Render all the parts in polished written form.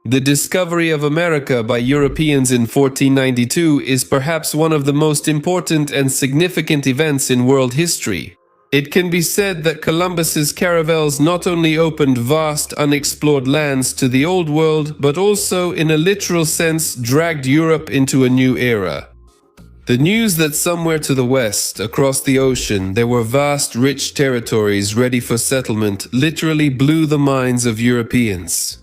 The discovery of America by Europeans in 1492 is perhaps one of the most important and significant events in world history. It can be said that Columbus's caravels not only opened vast unexplored lands to the Old World, but also, in a literal sense, dragged Europe into a new era. The news that somewhere to the west, across the ocean, there were vast, rich territories ready for settlement literally blew the minds of Europeans.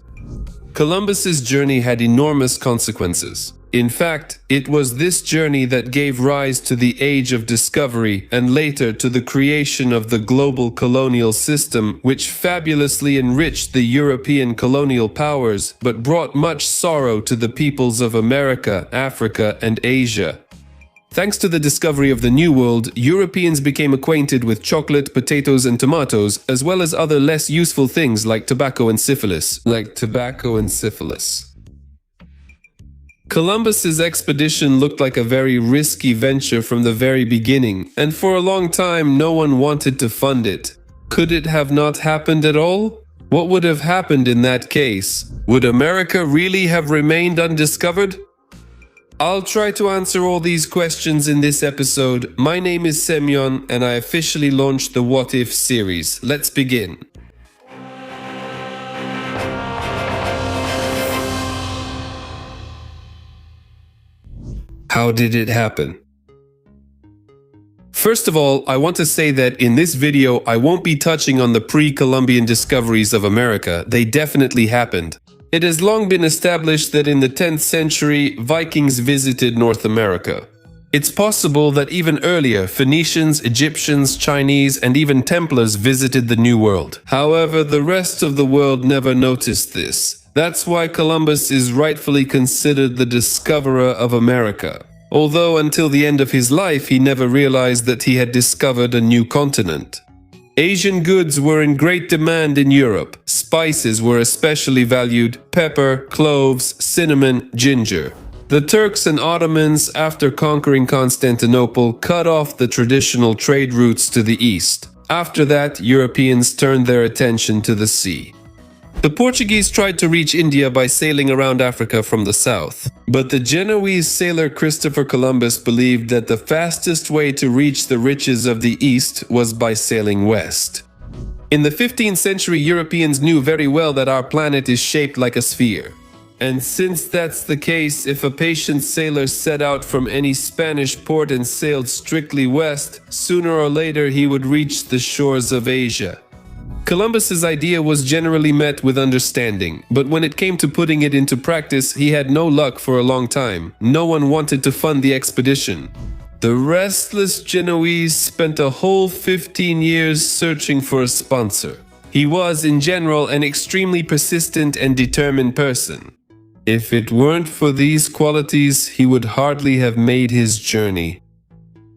Columbus's journey had enormous consequences. In fact, it was this journey that gave rise to the Age of Discovery and later to the creation of the global colonial system, which fabulously enriched the European colonial powers but brought much sorrow to the peoples of America, Africa, and Asia. Thanks to the discovery of the New World, Europeans became acquainted with chocolate, potatoes, and tomatoes, as well as other less useful things like tobacco and syphilis. Columbus's expedition looked like a very risky venture from the very beginning, and for a long time no one wanted to fund it. Could it have not happened at all? What would have happened in that case? Would America really have remained undiscovered? I'll try to answer all these questions in this episode. My name is Semyon and I officially launched the What If series. Let's begin. How did it happen? First of all, I want to say that in this video I won't be touching on the pre-Columbian discoveries of America. They definitely happened. It has long been established that in the 10th century, Vikings visited North America. It's possible that even earlier, Phoenicians, Egyptians, Chinese, and even Templars visited the New World. However, the rest of the world never noticed this. That's why Columbus is rightfully considered the discoverer of America. Although until the end of his life, he never realized that he had discovered a new continent. Asian goods were in great demand in Europe. Spices were especially valued: pepper, cloves, cinnamon, ginger. The Turks and Ottomans, after conquering Constantinople, cut off the traditional trade routes to the east. After that, Europeans turned their attention to the sea. The Portuguese tried to reach India by sailing around Africa from the south. But the Genoese sailor Christopher Columbus believed that the fastest way to reach the riches of the East was by sailing west. In the 15th century, Europeans knew very well that our planet is shaped like a sphere. And since that's the case, if a patient sailor set out from any Spanish port and sailed strictly west, sooner or later he would reach the shores of Asia. Columbus's idea was generally met with understanding, but when it came to putting it into practice, he had no luck for a long time. No one wanted to fund the expedition. The restless Genoese spent a whole 15 years searching for a sponsor. He was, in general, an extremely persistent and determined person. If it weren't for these qualities, he would hardly have made his journey.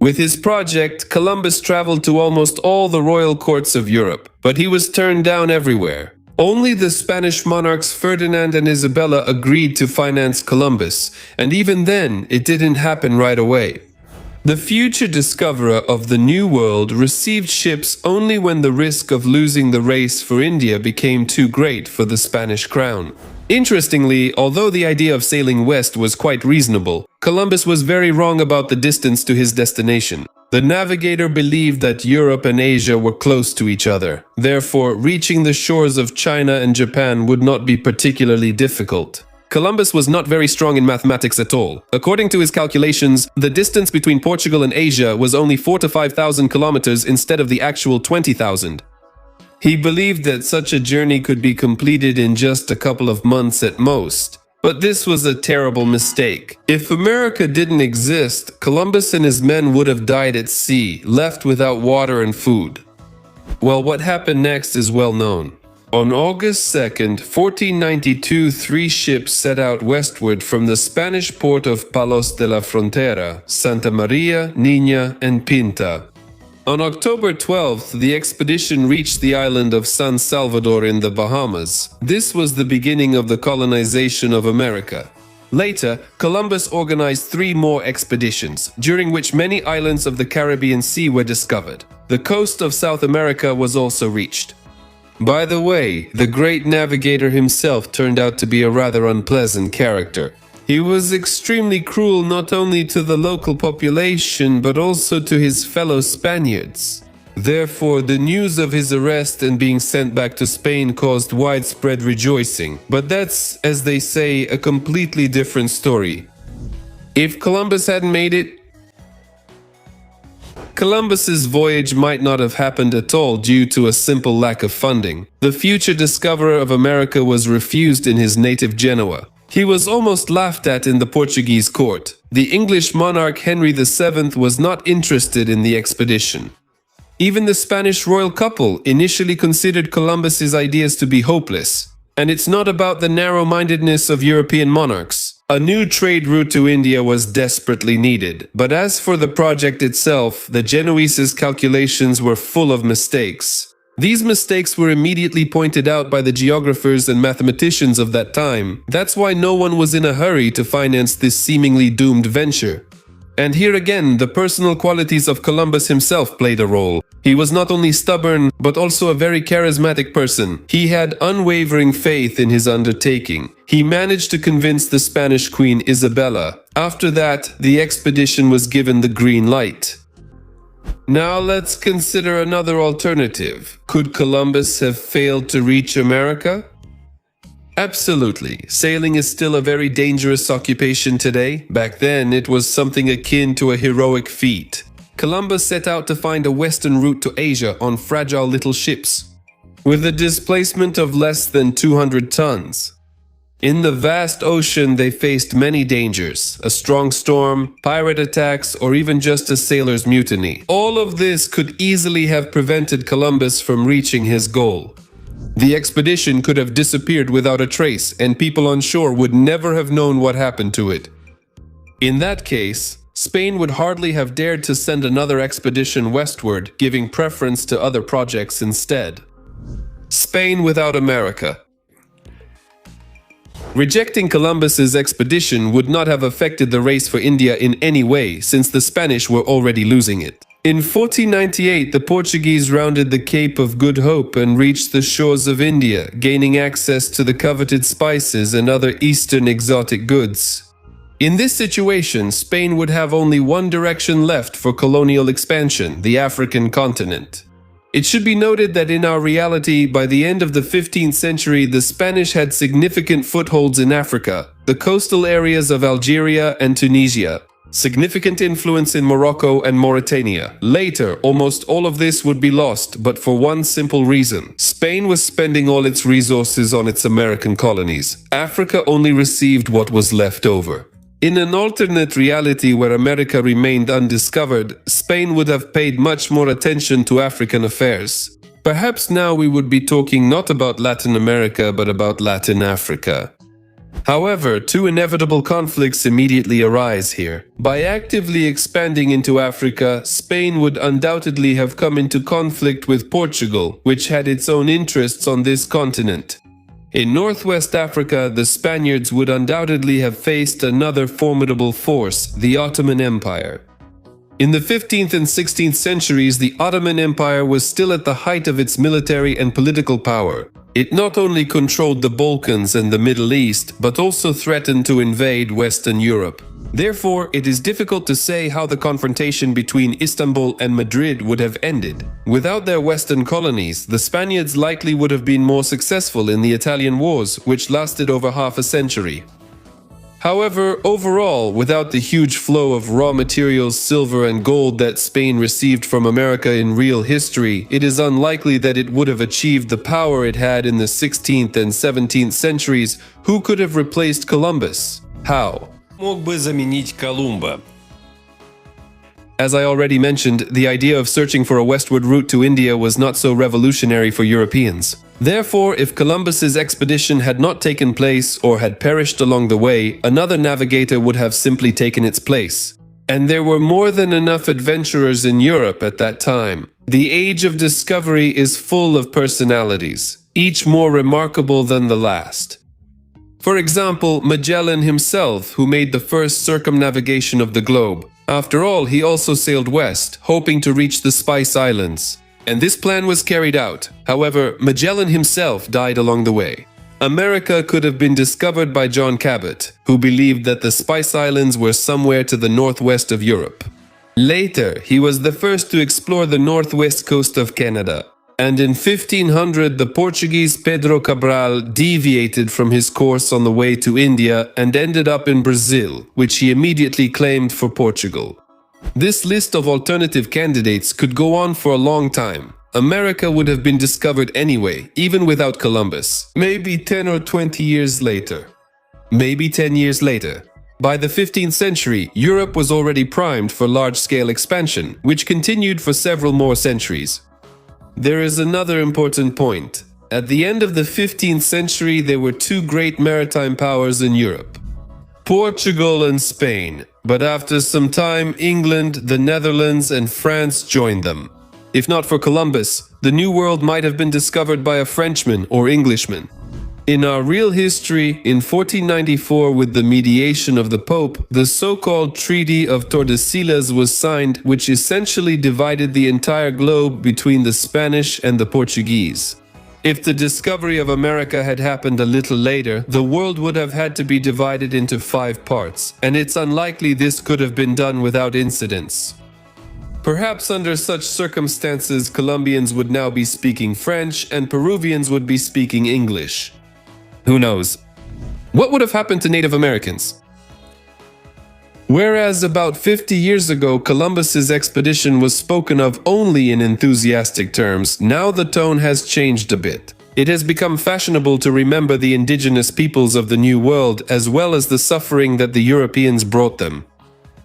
With his project, Columbus traveled to almost all the royal courts of Europe, but he was turned down everywhere. Only the Spanish monarchs Ferdinand and Isabella agreed to finance Columbus, and even then, it didn't happen right away. The future discoverer of the New World received ships only when the risk of losing the race for India became too great for the Spanish crown. Interestingly, although the idea of sailing west was quite reasonable, Columbus was very wrong about the distance to his destination. The navigator believed that Europe and Asia were close to each other. Therefore, reaching the shores of China and Japan would not be particularly difficult. Columbus was not very strong in mathematics at all. According to his calculations, the distance between Portugal and Asia was only 4,000 to 5,000 kilometers instead of the actual 20,000. He believed that such a journey could be completed in just a couple of months at most. But this was a terrible mistake. If America didn't exist, Columbus and his men would have died at sea, left without water and food. Well, what happened next is well known. On August 2nd, 1492, 3 ships set out westward from the Spanish port of Palos de la Frontera, Santa Maria, Niña, and Pinta. On October 12th, the expedition reached the island of San Salvador in the Bahamas. This was the beginning of the colonization of America. Later, Columbus organized 3 more expeditions, during which many islands of the Caribbean Sea were discovered. The coast of South America was also reached. By the way, the great navigator himself turned out to be a rather unpleasant character. He was extremely cruel not only to the local population but also to his fellow Spaniards. Therefore, the news of his arrest and being sent back to Spain caused widespread rejoicing. But that's, as they say, a completely different story. If Columbus hadn't made it, Columbus's voyage might not have happened at all due to a simple lack of funding. The future discoverer of America was refused in his native Genoa. He was almost laughed at in the Portuguese court. The English monarch Henry VII was not interested in the expedition. Even the Spanish royal couple initially considered Columbus's ideas to be hopeless. And it's not about the narrow-mindedness of European monarchs. A new trade route to India was desperately needed. But as for the project itself, the Genoese's calculations were full of mistakes. These mistakes were immediately pointed out by the geographers and mathematicians of that time. That's why no one was in a hurry to finance this seemingly doomed venture. And here again, the personal qualities of Columbus himself played a role. He was not only stubborn, but also a very charismatic person. He had unwavering faith in his undertaking. He managed to convince the Spanish Queen Isabella. After that, the expedition was given the green light. Now let's consider another alternative. Could Columbus have failed to reach America? Absolutely. Sailing is still a very dangerous occupation today. Back then, it was something akin to a heroic feat. Columbus set out to find a western route to Asia on fragile little ships, with a displacement of less than 200 tons. In the vast ocean, they faced many dangers: a strong storm, pirate attacks, or even just a sailor's mutiny. All of this could easily have prevented Columbus from reaching his goal. The expedition could have disappeared without a trace, and people on shore would never have known what happened to it. In that case, Spain would hardly have dared to send another expedition westward, giving preference to other projects instead. Spain without America. Rejecting Columbus's expedition would not have affected the race for India in any way, since the Spanish were already losing it. In 1498, the Portuguese rounded the Cape of Good Hope and reached the shores of India, gaining access to the coveted spices and other eastern exotic goods. In this situation, Spain would have only one direction left for colonial expansion: the African continent. It should be noted that in our reality, by the end of the 15th century, the Spanish had significant footholds in Africa, the coastal areas of Algeria and Tunisia, significant influence in Morocco and Mauritania. Later, almost all of this would be lost, but for one simple reason. Spain was spending all its resources on its American colonies. Africa only received what was left over. In an alternate reality where America remained undiscovered, Spain would have paid much more attention to African affairs. Perhaps now we would be talking not about Latin America, but about Latin Africa. However, two inevitable conflicts immediately arise here. By actively expanding into Africa, Spain would undoubtedly have come into conflict with Portugal, which had its own interests on this continent. In northwest Africa, the Spaniards would undoubtedly have faced another formidable force, the Ottoman Empire. In the 15th and 16th centuries, the Ottoman Empire was still at the height of its military and political power. It not only controlled the Balkans and the Middle East, but also threatened to invade Western Europe. Therefore, it is difficult to say how the confrontation between Istanbul and Madrid would have ended. Without their Western colonies, the Spaniards likely would have been more successful in the Italian Wars, which lasted over half a century. However, overall, without the huge flow of raw materials, silver and gold that Spain received from America in real history, it is unlikely that it would have achieved the power it had in the 16th and 17th centuries. Who could have replaced Columbus? How? Мог бы заменить Колумба. As I already mentioned, the idea of searching for a westward route to India was not so revolutionary for Europeans. Therefore, if Columbus's expedition had not taken place or had perished along the way, another navigator would have simply taken its place. And there were more than enough adventurers in Europe at that time. The age of discovery is full of personalities, each more remarkable than the last. For example, Magellan himself, who made the first circumnavigation of the globe. After all, he also sailed west, hoping to reach the Spice Islands. And this plan was carried out. However, Magellan himself died along the way. America could have been discovered by John Cabot, who believed that the Spice Islands were somewhere to the northwest of Europe. Later, he was the first to explore the northwest coast of Canada. And in 1500, the Portuguese Pedro Cabral deviated from his course on the way to India and ended up in Brazil, which he immediately claimed for Portugal. This list of alternative candidates could go on for a long time. America would have been discovered anyway, even without Columbus. Maybe 10 or 20 years later. Maybe 10 years later. By the 15th century, Europe was already primed for large-scale expansion, which continued for several more centuries. There is another important point. At the end of the 15th century, there were two great maritime powers in Europe: Portugal and Spain. But after some time, England, the Netherlands, and France joined them. If not for Columbus, the New World might have been discovered by a Frenchman or Englishman. In our real history, in 1494, with the mediation of the Pope, the so-called Treaty of Tordesillas was signed, which essentially divided the entire globe between the Spanish and the Portuguese. If the discovery of America had happened a little later, the world would have had to be divided into 5 parts, and it's unlikely this could have been done without incidents. Perhaps under such circumstances, Colombians would now be speaking French and Peruvians would be speaking English. Who knows? What would have happened to Native Americans? Whereas about 50 years ago, Columbus's expedition was spoken of only in enthusiastic terms, now the tone has changed a bit. It has become fashionable to remember the indigenous peoples of the New World as well as the suffering that the Europeans brought them.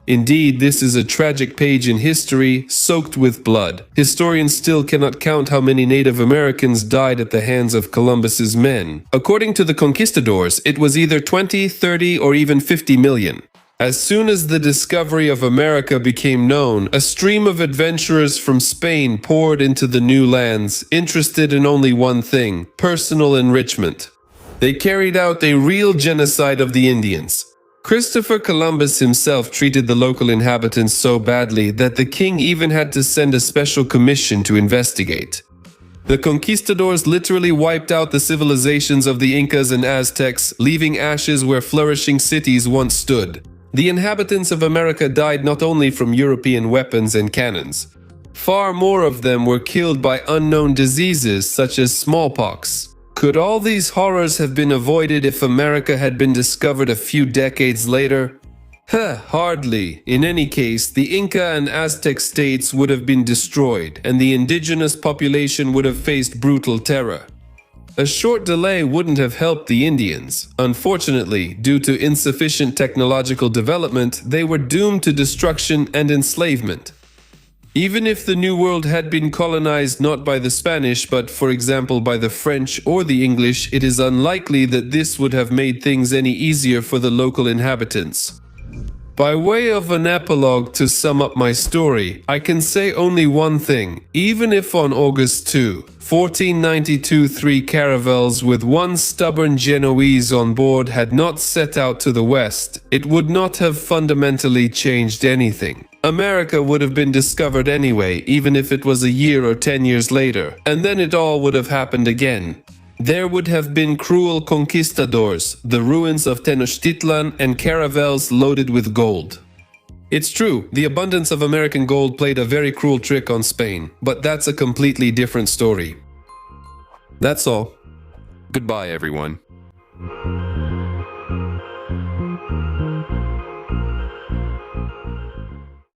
Indeed, this is a tragic page in history, soaked with blood. Historians still cannot count how many Native Americans died at the hands of Columbus's men. According to the conquistadors, it was either 20, 30, or even 50 million. As soon as the discovery of America became known, a stream of adventurers from Spain poured into the new lands, interested in only one thing: personal enrichment. They carried out a real genocide of the Indians. Christopher Columbus himself treated the local inhabitants so badly that the king even had to send a special commission to investigate. The conquistadors literally wiped out the civilizations of the Incas and Aztecs, leaving ashes where flourishing cities once stood. The inhabitants of America died not only from European weapons and cannons. Far more of them were killed by unknown diseases such as smallpox. Could all these horrors have been avoided if America had been discovered a few decades later? Hardly. In any case, the Inca and Aztec states would have been destroyed, and the indigenous population would have faced brutal terror. A short delay wouldn't have helped the Indians. Unfortunately, due to insufficient technological development, they were doomed to destruction and enslavement. Even if the New World had been colonized not by the Spanish, but for example by the French or the English, it is unlikely that this would have made things any easier for the local inhabitants. By way of an epilogue to sum up my story, I can say only one thing. Even if on August 2, 1492, 3 caravels with one stubborn Genoese on board had not set out to the west, it would not have fundamentally changed anything. America would have been discovered anyway, even if it was a year or 10 years later, and then it all would have happened again. There would have been cruel conquistadors, the ruins of Tenochtitlan, and caravels loaded with gold. It's true, the abundance of American gold played a very cruel trick on Spain, but that's a completely different story. That's all. Goodbye, everyone.